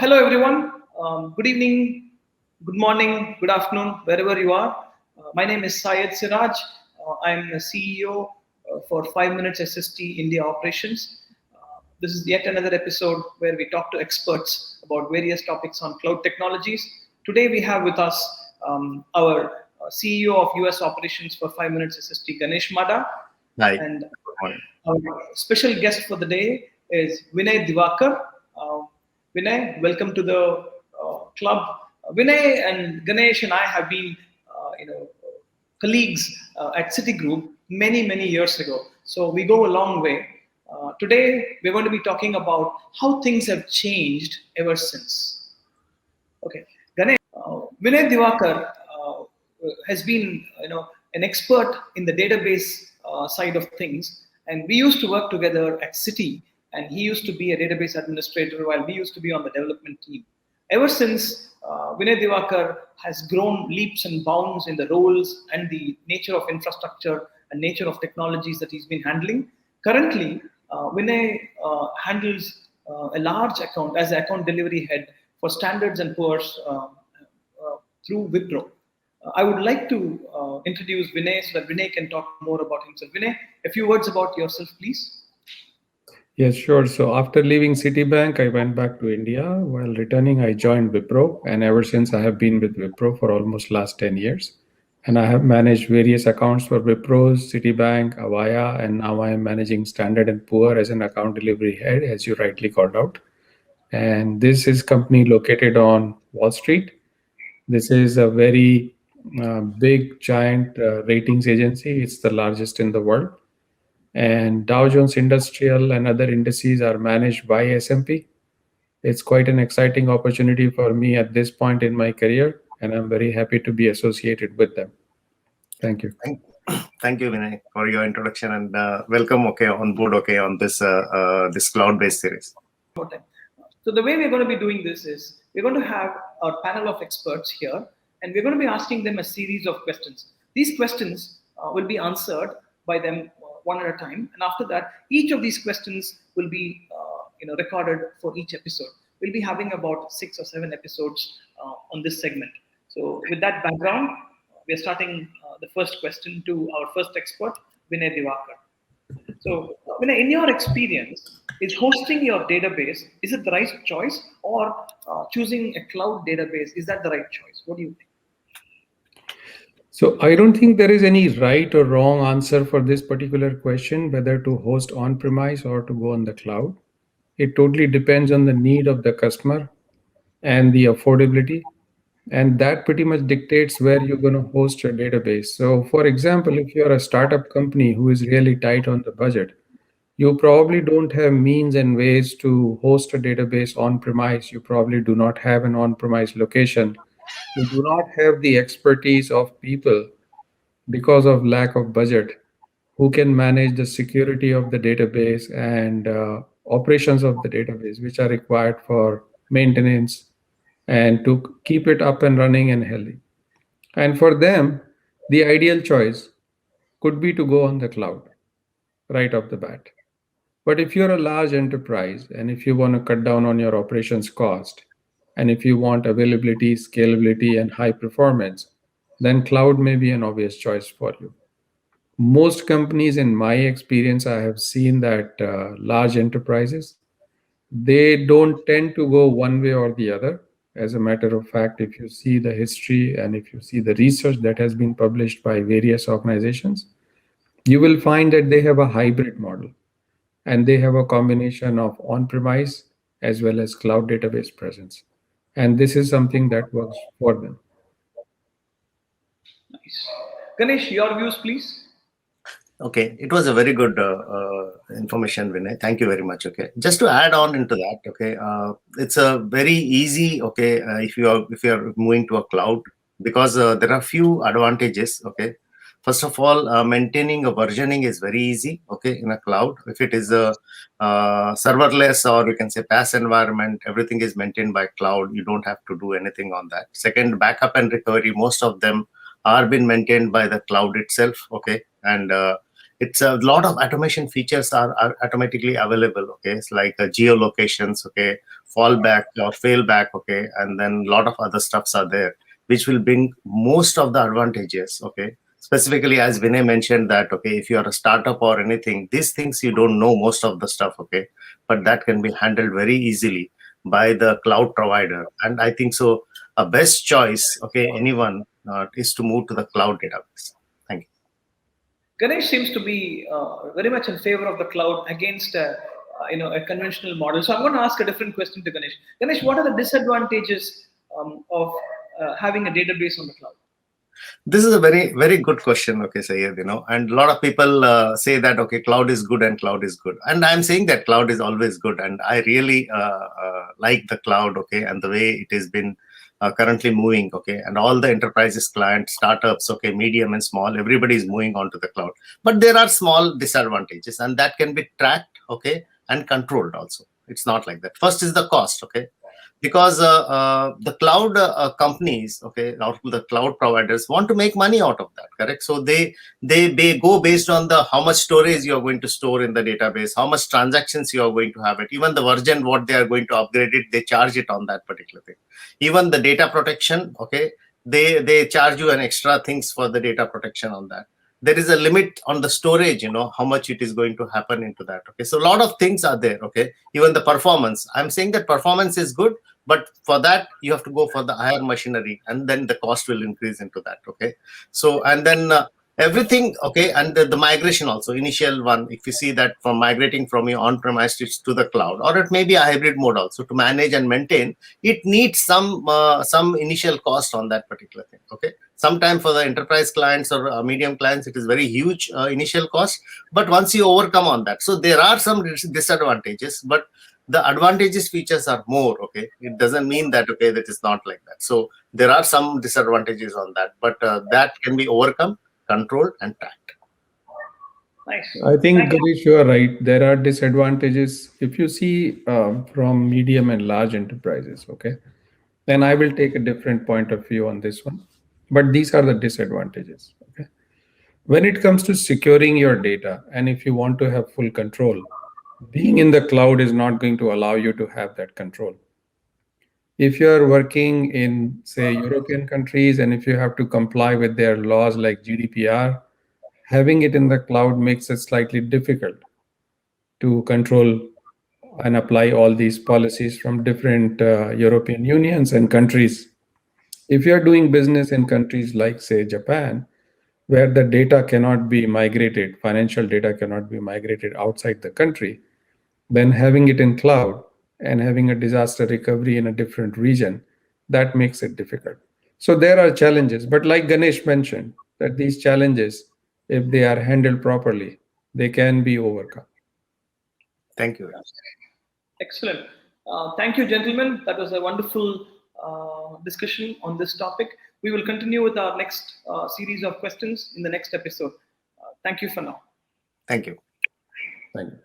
Hello, everyone. Good evening, good morning, good afternoon, wherever you are. My name is Syed Siraj. I'm the CEO for 5 Minutes SST India Operations. This is yet another episode where we talk to experts about various topics on cloud technologies. Today, we have with us our CEO of US Operations for 5 Minutes SST, Ganesh Mada. Hi. And Good morning. our special guest for the day is Vinay Divakar. Uh, Vinay, welcome to the club. Vinay and Ganesh and I have been, colleagues at Citigroup many years ago. So we go a long way. Today we're going to be talking about how things have changed ever since. Okay, Ganesh, Vinay Divakar has been, an expert in the database side of things, and we used to work together at Citi, and he used to be a database administrator while we used to be on the development team. Ever since, Vinay Divakar has grown leaps and bounds in the roles and the nature of infrastructure and nature of technologies that he's been handling. Currently, Vinay handles a large account as the account delivery head for Standards and Poor's through Wipro. I would like to introduce Vinay so that Vinay can talk more about himself. Vinay, a few words about yourself, please. Yes, sure. So after leaving Citibank, I went back to India. While returning, I joined Wipro, and ever since I have been with Wipro for almost last 10 years. And I have managed various accounts for Wipro, Citibank, Avaya, and now I am managing Standard and Poor as an account delivery head, as you rightly called out. And this is company located on Wall Street. This is a very big, giant ratings agency. It's the largest in the world. And Dow Jones Industrial and other indices are managed by S&P. It's quite an exciting opportunity for me at this point in my career, and I'm very happy to be associated with them. Thank you. Thank you, Vinay, for your introduction and welcome. On board. On this cloud-based series. So the way we're going to be doing this is we're going to have our panel of experts here, and we're going to be asking them a series of questions. These questions will be answered by them one at a time, and after that, each of these questions will be recorded for each episode. We'll be having about 6 or 7 episodes on this segment. So with that background, we're starting the first question to our first expert, Vinay Divakar. So, Vinay, in your experience, is hosting your database, is it the right choice, or choosing a cloud database, is that the right choice? What do you think? So I don't think there is any right or wrong answer for this particular question, whether to host on-premise or to go on the cloud. It totally depends on the need of the customer and the affordability. And that pretty much dictates where you're going to host your database. So for example, if you're a startup company who is really tight on the budget, you probably don't have means and ways to host a database on-premise. You probably do not have an on-premise location. You do not have the expertise of people because of lack of budget who can manage the security of the database and operations of the database, which are required for maintenance and to keep it up and running and healthy. And for them, the ideal choice could be to go on the cloud right off the bat. But if you're a large enterprise and if you want to cut down on your operations cost, and if you want availability, scalability, and high performance, then cloud may be an obvious choice for you. Most companies, in my experience, I have seen that large enterprises, they don't tend to go one way or the other. As a matter of fact, if you see the history and if you see the research that has been published by various organizations, you will find that they have a hybrid model and they have a combination of on-premise as well as cloud database presence. And this is something that works for them. Nice. Ganesh, your views, please. Okay, it was a very good information, Vinay. Thank you very much. Okay, just to add on into that, okay, it's a very easy. Okay, if you are moving to a cloud, because there are few advantages. Okay, first of all, maintaining a versioning is very easy. Okay, in a cloud, if it is a serverless or you can say PaaS environment, everything is maintained by cloud. You don't have to do anything on that. Second, backup and recovery, most of them are being maintained by the cloud itself. Okay, and it's a lot of automation features are automatically available. Okay, it's like geolocations, okay, fallback or failback, okay, and then a lot of other stuffs are there, which will bring most of the advantages. Okay, specifically as Vinay mentioned that, okay, if you are a startup or anything, these things you don't know most of the stuff, okay, but that can be handled very easily by the cloud provider. And I think so a best choice, okay, anyone is to move to the cloud database. Thank you. Ganesh seems to be very much in favor of the cloud against a conventional model. So I'm going to ask a different question to Ganesh. Ganesh, what are the disadvantages of having a database on the cloud? This is a very, very good question, okay, Sayed, and a lot of people say that, okay, cloud is good and cloud is good. And I'm saying that cloud is always good. And I really like the cloud, okay, and the way it has been currently moving, okay, and all the enterprises, clients, startups, okay, medium and small, everybody is moving on to the cloud. But there are small disadvantages, and that can be tracked, okay, and controlled also. It's not like that. First is the cost, okay, because the cloud companies, okay, or the cloud providers want to make money out of that, correct? So they go based on the how much storage you are going to store in the database, how much transactions you are going to have it, even the version what they are going to upgrade it, they charge it on that particular thing. Even the data protection, okay, they charge you an extra things for the data protection on that. There is a limit on the storage, how much it is going to happen into that. Okay, so a lot of things are there. Okay, even the performance, I'm saying that performance is good, but for that you have to go for the higher machinery, and then the cost will increase into that. Okay, so and then everything, okay, and the migration also, initial one, if you see that from migrating from your on-premise to the cloud, or it may be a hybrid mode also, to manage and maintain, it needs some initial cost on that particular thing. Okay, sometimes for the enterprise clients or medium clients, it is very huge initial cost, but once you overcome on that, so there are some disadvantages, but the advantages features are more. Okay, it doesn't mean that, okay, that is not like that. So there are some disadvantages on that, but that can be overcome, controlled, and tracked. Nice. I think, Thank you. Ganesh, you are right. There are disadvantages. If you see from medium and large enterprises, okay, then I will take a different point of view on this one. But these are the disadvantages. Okay. When it comes to securing your data, and if you want to have full control, being in the cloud is not going to allow you to have that control. If you're working in, say, European countries, and if you have to comply with their laws like GDPR, having it in the cloud makes it slightly difficult to control and apply all these policies from different European unions and countries. If you're doing business in countries like, say, Japan, where the data cannot be migrated, financial data cannot be migrated outside the country, then having it in cloud and having a disaster recovery in a different region, that makes it difficult. So there are challenges, but like Ganesh mentioned, that these challenges, if they are handled properly, they can be overcome. Thank you. Excellent. Thank you, gentlemen. That was a wonderful discussion on this topic. We will continue with our next series of questions in the next episode. Thank you for now. Thank you. Thank you.